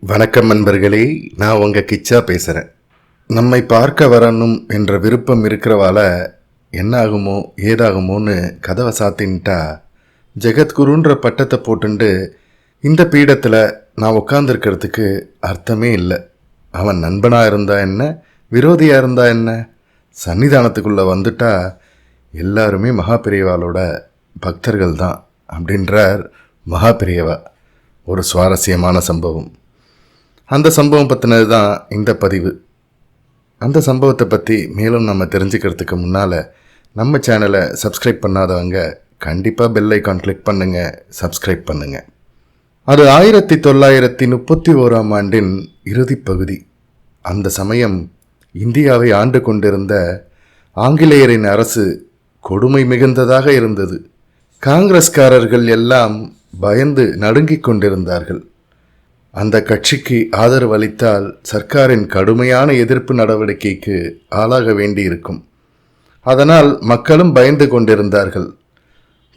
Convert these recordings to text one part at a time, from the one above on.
வணக்கம் நண்பர்களே, நான் உங்கள் கிச்சா பேசுகிறேன். நம்மை பார்க்க வரணும் என்ற விருப்பம் இருக்கிறவால என்ன ஆகுமோ ஏதாகுமோன்னு கதவை சாத்தின்ட்டா ஜெகத்குருன்ற பட்டத்தை போட்டுண்டு இந்த பீடத்தில் நான் உட்காந்துருக்கிறதுக்கு அர்த்தமே இல்லை. அவன் நண்பனாக இருந்தா என்ன, விரோதியாக இருந்தா என்ன, சன்னிதானத்துக்குள்ளே வந்துட்டா எல்லாருமே மகாபெரியவாளோட பக்தர்கள் தான் அப்படின்றார் மகாபெரியவா. ஒரு சுவாரஸ்யமான சம்பவம். அந்த சம்பவம் பற்றினது தான் இந்த பதிவு. அந்த சம்பவத்தை பற்றி மேலும் நம்ம தெரிஞ்சுக்கிறதுக்கு முன்னால் நம்ம சேனலை சப்ஸ்கிரைப் பண்ணாதவங்க கண்டிப்பாக பெல் ஐக்கான் கிளிக் பண்ணுங்கள், சப்ஸ்கிரைப் பண்ணுங்கள். அது 1931ஆம் ஆண்டின் இறுதிப் பகுதி. அந்த சமயம் இந்தியாவை ஆண்டு கொண்டிருந்த ஆங்கிலேயரின் அரசு கொடுமை மிகுந்ததாக இருந்தது. காங்கிரஸ்காரர்கள் எல்லாம் பயந்து நடுங்கிக் கொண்டிருந்தார்கள். அந்த கட்சிக்கு ஆதரவு அளித்தால் சர்க்காரின் கடுமையான எதிர்ப்பு நடவடிக்கைக்கு ஆளாக வேண்டியிருக்கும். அதனால் மக்களும் பயந்து கொண்டிருந்தார்கள்.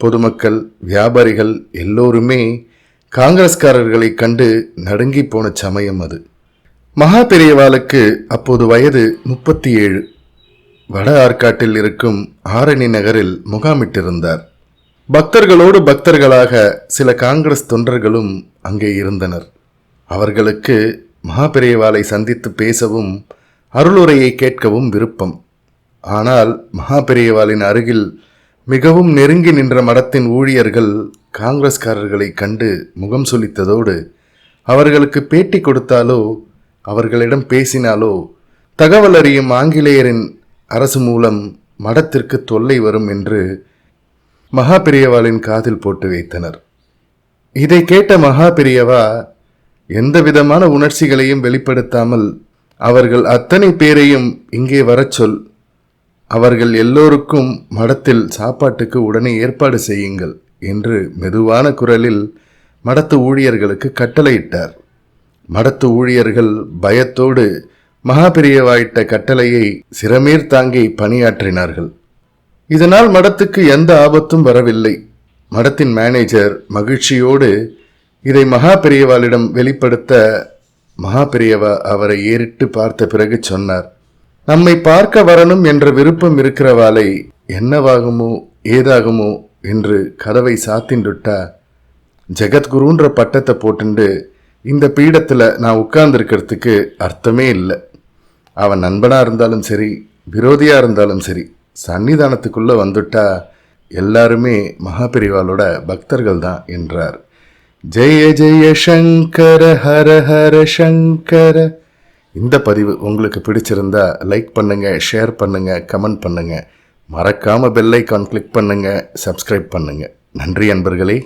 பொதுமக்கள், வியாபாரிகள் எல்லோருமே காங்கிரஸ்காரர்களை கண்டு நடுங்கி போன சமயம் அது. மகாபெரியவாளுக்கு அப்போது வயது 37. வட ஆற்காட்டில் இருக்கும் ஆரணி நகரில் முகாமிட்டிருந்தார். பக்தர்களோடு பக்தர்களாக சில காங்கிரஸ் தொண்டர்களும் அங்கே இருந்தனர். அவர்களுக்கு மகாபெரியவாளை சந்தித்து பேசவும் அருளுரையை கேட்கவும் விருப்பம். ஆனால் மகாபெரியவாளின் அருகில் மிகவும் நெருங்கி நின்ற மடத்தின் ஊழியர்கள் காங்கிரஸ்காரர்களை கண்டு முகம் சுளித்ததோடு அவர்களுக்கு பேட்டி கொடுத்தாலோ அவர்களிடம் பேசினாலோ தகவல் அறியும் ஆங்கிலேயரின் அரசு மூலம் மடத்திற்கு தொல்லை வரும் என்று மகாபெரியவாளின் காதில் போட்டு வைத்தனர். இதை கேட்ட மகாபெரியவா எந்த விதமான உணர்ச்சிகளையும் வெளிப்படுத்தாமல், அவர்கள் அத்தனை பேரையும் இங்கே வரச் சொல், அவர்கள் எல்லோருக்கும் மடத்தில் சாப்பாட்டுக்கு உடனே ஏற்பாடு செய்யுங்கள் என்று மெதுவான குரலில் மடத்து ஊழியர்களுக்கு கட்டளையிட்டார். மடத்து ஊழியர்கள் பயத்தோடு மகாபெரியவாயிட்ட கட்டளையை சிரமேர் தாங்கி பணியாற்றினார்கள். இதனால் மடத்துக்கு எந்த ஆபத்தும் வரவில்லை. மடத்தின் மேனேஜர் மகிழ்ச்சியோடு இதை மகாபெரியவாளிடம் வெளிப்படுத்த மகாபெரியவா அவரை ஏறிட்டு பார்த்த பிறகு சொன்னார், நம்மை பார்க்க வரணும் என்ற விருப்பம் இருக்கிறவாளை என்னவாகுமோ ஏதாகுமோ என்று கதவை சாத்தின்டுட்டா ஜெகத்குருன்ற பட்டத்தை போட்டுண்டு இந்த பீடத்தில் நான் உட்கார்ந்துருக்கிறதுக்கு அர்த்தமே இல்லை. அவன் நண்பனாக இருந்தாலும் சரி, விரோதியாக இருந்தாலும் சரி, சன்னிதானத்துக்குள்ளே வந்துட்டா எல்லாருமே மகாபெரியவாளோட பக்தர்கள் தான் என்றார். ஜெய ஜெய சங்கர ஹர ஹர சங்கர. இந்த பதிவு உங்களுக்கு பிடிச்சிருந்தா லைக் பண்ணுங்க, ஷேர் பண்ணுங்க, கமெண்ட் பண்ணுங்க. மறக்காம பெல் ஐக்கான் கிளிக் பண்ணுங்க, சப்ஸ்கிரைப் பண்ணுங்க. நன்றி அன்பர்களே.